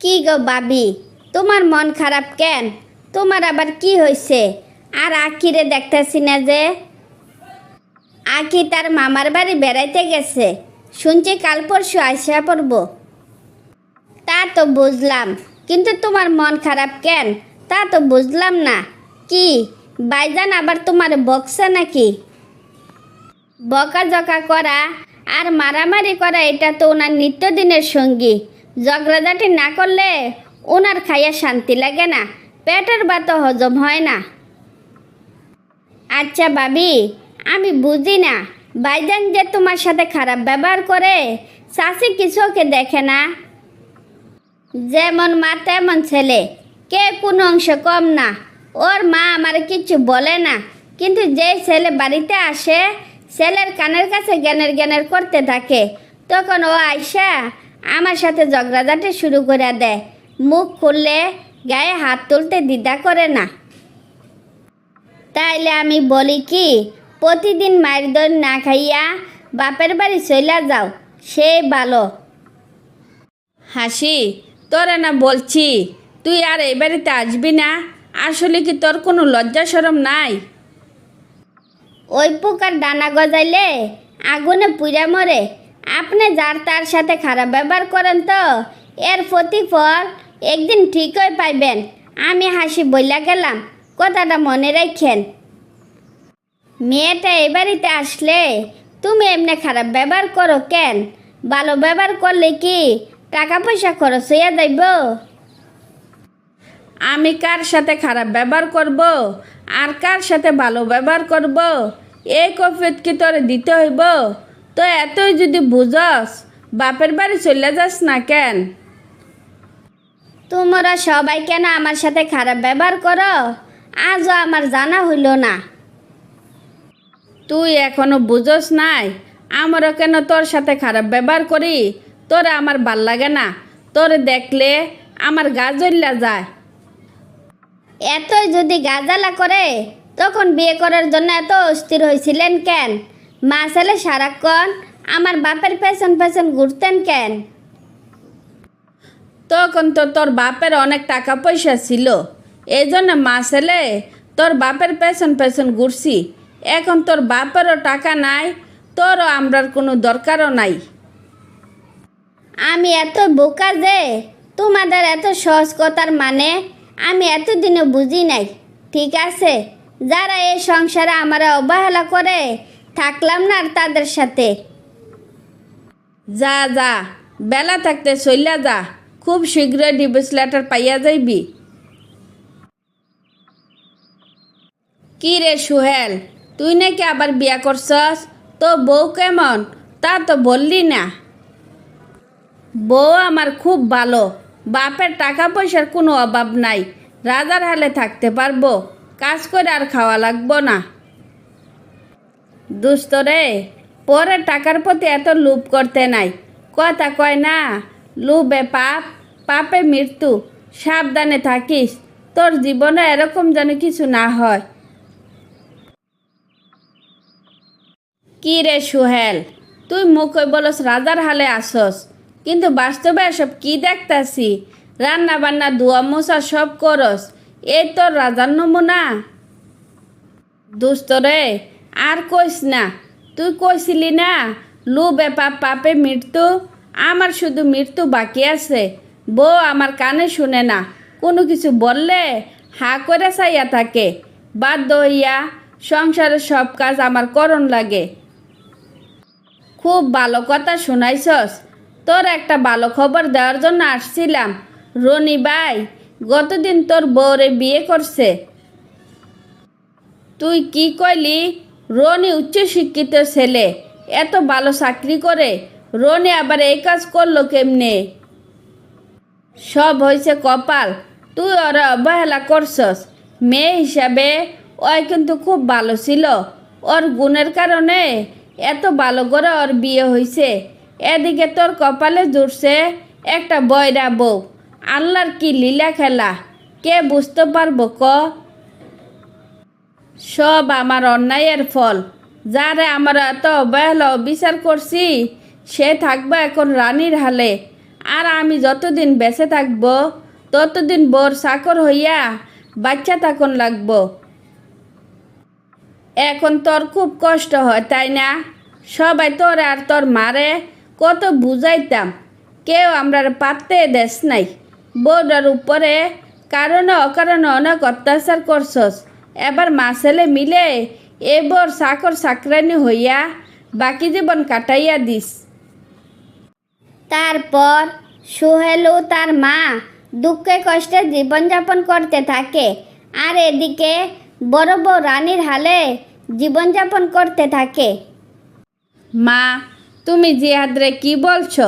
কি গো ভাবি, তোমার মন খারাপ কেন? তোমার আবার কি হয়েছে? আর আখিরে দেখতেছি না যে। আখি তার মামার বাড়ি বেড়াইতে গেছে, শুনছি কাল পরশু আইসা পড়ব। তা তো বুঝলাম, কিন্তু তোমার মন খারাপ কেন তা তো বুঝলাম না। কি বাইজান আবার তোমার বকছে নাকি? বকাঝকা করা আর মারামারি করা এটা তো ওনার নিত্যদিনের সঙ্গী। ঝগড়াঝাটি না করলে ওনার খাইয়া শান্তি লাগে না, পেটের ভাতও হজম হয় না। আচ্ছা ভাবি, আমি বুঝি না ভাইজান যে তোমার সাথে খারাপ ব্যবহার করে, শাশি কিছুকে দেখে না। যেমন মা তেমন ছেলে, কে কোনো অংশ কম না। ওর মা আমার কিছু বলে না, কিন্তু যে ছেলে বাড়িতে আসে ছেলের কানের কাছে জ্ঞানের জ্ঞানের করতে থাকে, তখন ও আইসা আমার সাথে ঝগড়াঝাটি শুরু করে দেয়। মুখ খুললে গায়ে হাত তুলতে দ্বিধা করে না। তাইলে আমি বলি কি, প্রতিদিন মায়ের দই না খাইয়া বাপের বাড়ি চইলা যাও, সেই ভালো। হাসি, তোরা না বলছি তুই আর এই বাড়িতে আসবি না? আসলে কি তোর কোনো লজ্জা শরম নাই? ওই পোকার ডানা গজাইলে আগুনে পুড়ে মরে। আপনি যার তার সাথে খারাপ ব্যবহার করেন তো এর প্রতিফল একদিন ঠিকই পাইবেন। আমি হাসি বইলা গেলাম, কথাটা মনে রাখেন। মেয়েটা এই বাড়িতে আসলে তুমি এমনি খারাপ ব্যবহার করো কেন? ভালো ব্যবহার করলে কি টাকা পয়সা খরচ হইয়া যাইব? আমি কার সাথে খারাপ ব্যবহার করব আর কার সাথে ভালো ব্যবহার করব, এই কফিয়ত কি তোরে দিতে হইব? তো এতই যদি বুঝস বাপের বাড়ি চলে যাস না কেন? তোমরা সবাই কেন আমার সাথে খারাপ ব্যবহার করো আজও আমার জানা হইল না। তুই এখনো বুঝস নাই আমারও কেন তোর সাথে খারাপ ব্যবহার করি? তোরে আমার ভাল লাগে না, তোরে দেখলে আমার গা জ্বলিয়া যায়। এতই যদি গাজালা করে তখন বিয়ে করার জন্য এত অস্থির হয়েছিলেন কেন? মা ছেলে সারাক্ষণ আমার বাপের পেছন পেছন ঘুরতেন কেন? তখন তো তোর বাপের অনেক টাকা পয়সা ছিল, এই জন্য মা ছেলে তোর বাপের পেছন পেছন ঘুরছি। এখন তোর বাপেরও টাকা নাই, তোরও আমরার কোনো দরকারও নাই। আমি এত বোকা যে তোমাদের এত সহজ কথার মানে আমি এতদিনও বুঝি নাই। ঠিক আছে, যারা এই সংসারে আমার অবহেলা করে থাকলাম না আর তাদের সাথে। যা যা, বেলা থাকতে চইলা যা, খুব শীঘ্রই ডিভোর্স লেটার পাইয়া যাইবি। কি রে সুহেল, তুই নাকি আবার বিয়া করছস? তো বউ কেমন তা তো বললি না। বউ আমার খুব ভালো, বাপের টাকা পয়সার কোনো অভাব নাই, রাজার হালে থাকতে পারবো, কাজ করে আর খাওয়া লাগবো না। দুস্থ রে, পরে টাকার প্রতি এত লোভ করতে নাই। কথা কয় না, লোভে পাপ, পাপে মৃত্যু। সাবধানে থাকিস, তোর জীবনে এরকম যেন কিছু না হয়। কি রে সুহেল, তুই মুখে বলস রাজার হালে আসস, কিন্তু বাস্তবে এসব কি দেখতাছি? রান্না বান্না ধোয়া মোছা সব করস, এই তোর রাজার নমুনা? দোস্ত রে, আর কইস না। তুই কইছিলি না লোভে পাপ পাপে মৃত্যু, আমার শুধু মৃত্যু বাকি আছে। বউ আমার কানে শুনে না, কোনো কিছু বললে হা করে চাইয়া থাকে। বাধ্য হইয়া সংসারের সব কাজ আমার করণ লাগে। খুব ভালো কথা শোনাইছস, তোর একটা ভালো খবর দেওয়ার জন্য আসছিলাম। রনি ভাই গতদিন তোর বউরে বিয়ে করছে। তুই কি কইলি? রনি উচ্চশিক্ষিত ছেলে, এত ভালো চাকরি করে, রনি আবার এই কাজ করলো কেমনে? সব হয়েছে কপাল, তুই ওরা অবহেলা করছস। মেয়ে হিসাবে ওই কিন্তু খুব ভালো ছিল, ওর গুণের কারণে এত ভালো করে ওর বিয়ে হয়েছে। এদিকে তোর কপালে জুড়ছে একটা বয়রা বউ। আল্লাহর কি লীলা খেলা, কে বুঝতে পারবো ক? সব আমার অন্যায়ের ফল। যারে আমরা এত অবহেলা বিচার করছি সে থাকবে এখন রানীর হালে। আর আমি যতদিন বেঁচে থাকবো ততদিন বোর চাকর হইয়া বাচ্চা থাকুন লাগবো। এখন তোর খুব কষ্ট হয় তাই না? সবাই তোর আর তোর মারে কত বুঝাইতাম, কেউ আমরা পারতে দেশ নাই। বউটার উপরে কারণে অকারণে অনেক অত্যাচার করছস। এবার মা ছেলে মিলে এবার চাকর চাকরানি হইয়া বাকি জীবন কাটাইয়া দিস। তারপর সোহেল ও তার মা দুঃখে কষ্টে জীবনযাপন করতে থাকে, আর এদিকে বড় বউ রানীর হালে জীবনযাপন করতে থাকে। মা, তুমি জিহাদরে কি বলছো?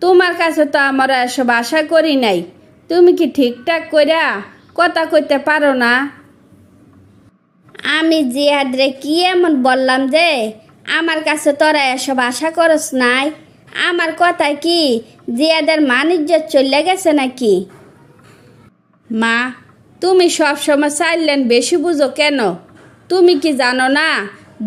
তোমার কাছে তো আমরা এসব আশা করি নাই। তুমি কি ঠিকঠাক কইরা কথা কইতে পারো না? আমি জিহাদরে কি এমন বললাম যে আমার কাছে তোরা এসব আশা করস নাই? আমার কথা কি জিহাদের মান-ইজ্জত চলে গেছে নাকি? মা, তুমি সবসময় সাইলেন বেশি বুঝো কেন? তুমি কি জানো না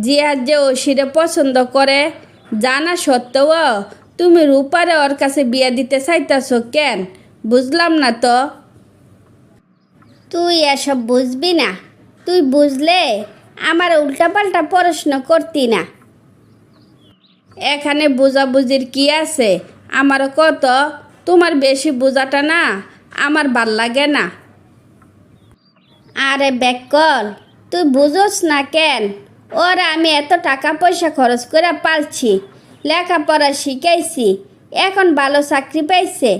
জিহাদ যে ঐশীরে পছন্দ করে? জানা সত্ত্বেও তুমি রূপারে ওর কাছে বিয়ে দিতে চাইতেছ কেন? বুঝলাম না তো। তুই এসব বুঝবি না। তুই বুঝলে আমার উল্টাপাল্টা প্রশ্ন করতি না। এখানে বুঝাবুঝির কি আছে? আমার কত, তোমার বেশি বোঝাটা না আমার ভাল লাগে না। আরে বেকল, তুই বুঝোস না কেন? ওরা আমি এত টাকা পয়সা খরচ করে পালছি, লেখাপড়া শিখাইছি, এখন ভালো চাকরি পাইছে।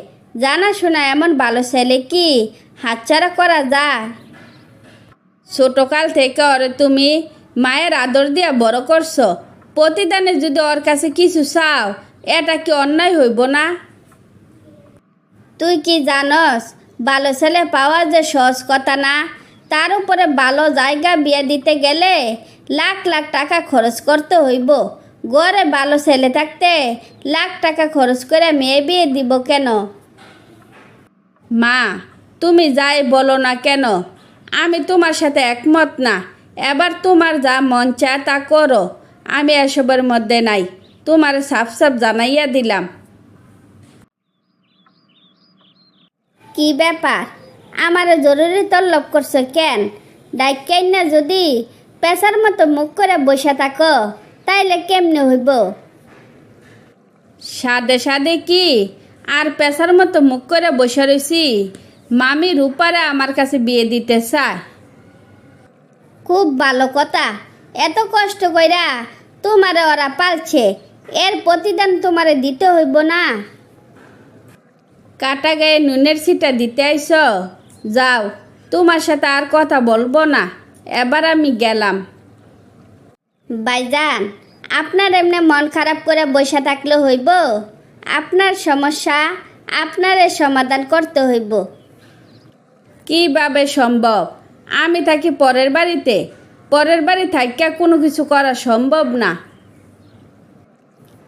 জানাশোনা এমন ভালো ছেলে কি হাতছাড়া করা যায়? ছোটকাল থেকে ওরে তুমি মায়ের আদর দিয়া বড় করছো। প্রতিদানে যদি ওর কাছে কিছু চাও, এটা কি অন্যায় হইব না? তুই কি জানস ভালো ছেলে পাওয়া যে সহজ কথা না? তার উপরে ভালো জায়গা বিয়ে দিতে গেলে লাখ লাখ টাকা খরচ করতে হইব। ঘরে ভালো ছেলে থাকতে লাখ টাকা খরচ করে মেয়ে বিয়ে দিব কেন? মা, তুমি যাই বলো না কেন, আমি তোমার সাথে একমত না। এবার তোমার যা মন চায় তা করো, আমি এসবের মধ্যে নাই। তোমার সাফ সাফ জানাইয়া দিলাম। কি ব্যাপার? আমার জরুরি তলব করছো কেন? ডাইকাই না যদি পেশার মতো মুখ করে বসে থাকো তাইলে কেমনে হইব? সাদে সাদে কি আর পেশার মতো মুখ করে বসে রয়েছি? মামি রূপারে আমার কাছে বিয়ে দিতে চায়। খুব ভালো কথা। এত কষ্ট কইরা তোমারে ওরা পালছে, এর প্রতিদান তোমারে দিতে হইব না? কাটা গায়ে নুনের ছিটা দিতে আইস? যাও, তোমার সাথে আর কথা বলবো না। এবার আমি গেলাম। ভাইজান, আপনার এমনি মন খারাপ করে বসে থাকলে হইব? আপনার সমস্যা আপনারে সমাধান করতে হইব। কিভাবে সম্ভব? আমি থাকি পরের বাড়িতে, পরের বাড়ি থাকিয়া কোনো কিছু করা সম্ভব না।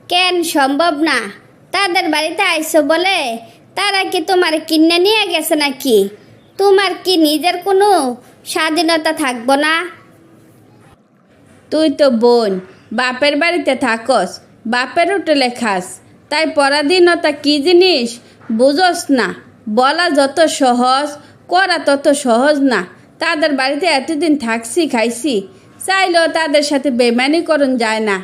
কেন সম্ভব না? তাদের বাড়িতে আইসো বলে তারা কি তোমার কিনে নিয়ে গেছে নাকি? তোমার কি নিজের কোনো স্বাধীনতা থাকবো না? তুই তো বোন, বাপের বাড়িতে থাকস, বাপের হোটেলে খাস, তাই পরাধীনতা কি জিনিস বুঝস না। বলা যত সহজ, করা তত সহজ না। তাদের বাড়িতে এতদিন থাকছি খাইছি, চাইলেও তাদের সাথে বেমানি করন যায় না।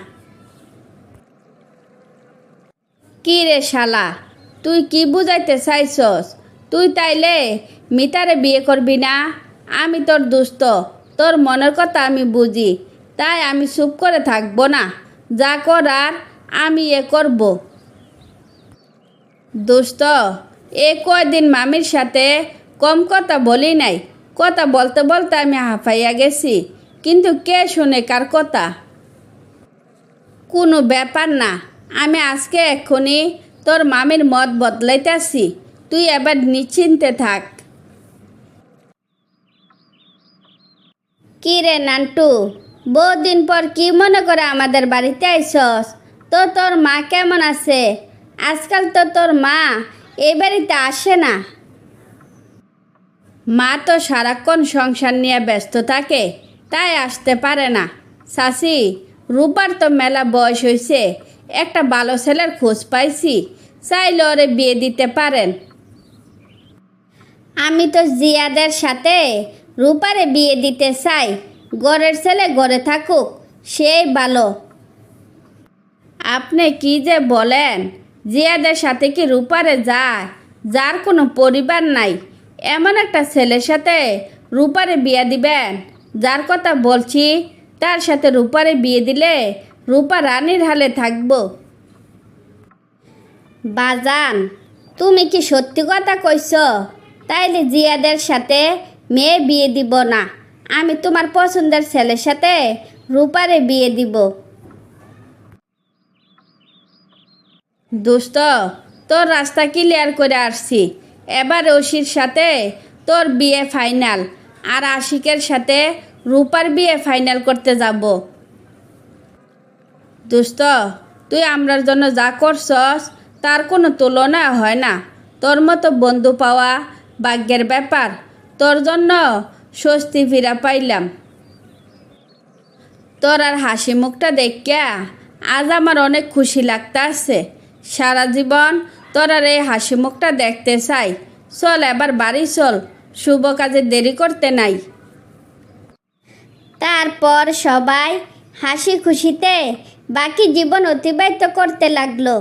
কি রে শালা, তুই কি বুঝাইতে চাইছস? তুই তাইলে মিতারে বিয়ে করবি না? আমি তোর দুস্থ, তোর মনের কথা আমি বুঝি, তাই আমি চুপ করে থাকবো না। যা করার আমি করব। দোস্ত, কয়দিন মামির সাথে কম কথা বলি নাই। কথা বলতে বলতে আমি হাঁপাইয়া গেছি, কিন্তু কে শুনে কার কথা? কোনো ব্যাপার না, আমি আজকে এক্ষুনি তোর মামির মত বদলাইতেছি। তুই এবার নিশ্চিন্তে থাক। কি রে নান্টু, বহুদিন পর কি মনে করে আমাদের বাড়িতে আইসস? তো তোর মা কেমন আছে? আজকাল তো তোর মা এই বাড়িতে আসে না। মা তো সারাক্ষণ সংসার নিয়ে ব্যস্ত থাকে, তাই আসতে পারে না। চাচি, রূপার তো মেলা বয়স হয়েছে, একটা ভালো ছেলের খোঁজ পাইছি। চাইলে ওরে বিয়ে দিতে পারেন। আমি তো জিয়াদের সাথে রূপারে বিয়ে দিতে চাই। ঘরের ছেলে ঘরে থাকুক, সেই ভালো। আপনি কি যে বলেন, জিয়াদের সাথে কি রূপারে যায়, যার কোনো পরিবার নাই, এমন একটা ছেলের সাথে রূপারে বিয়ে দিবেন? যার কথা বলছি তার সাথে রূপারে বিয়ে দিলে রূপা রানীর হালে থাকবো। বাজান, তুমি কি সত্যি কথা কইছ? তাইলে জিয়াদের সাথে মেয়ে বিয়ে দিব না, আমি তোমার পছন্দের ছেলের সাথে রূপারে বিয়ে দিব। দোস্ত, তোর রাস্তা ক্লিয়ার করে আসছি। এবার ওসির সাথে তোর বিয়ে ফাইনাল, আর আশিকের সাথে রূপার বিয়ে ফাইনাল করতে যাব। দোস্ত, তুই আমরার জন্য যা করছস তার কোনো তুলনা হয় না। তোর মতো বন্ধু পাওয়া ভাগ্যের ব্যাপার। তোর জন্য স্বস্তি ফিরা পাইলাম। তোর আর হাসি মুখটা দেখিয়া আজ আমার অনেক খুশি লাগতাছে। সারা জীবন তোর আর এই হাসি মুখটা দেখতে চাই। চল এবার বাড়ি চল, শুভ কাজে দেরি করতে নাই। তারপর সবাই হাসি খুশিতে বাকি জীবন অতিবাহিত করতে লাগলো।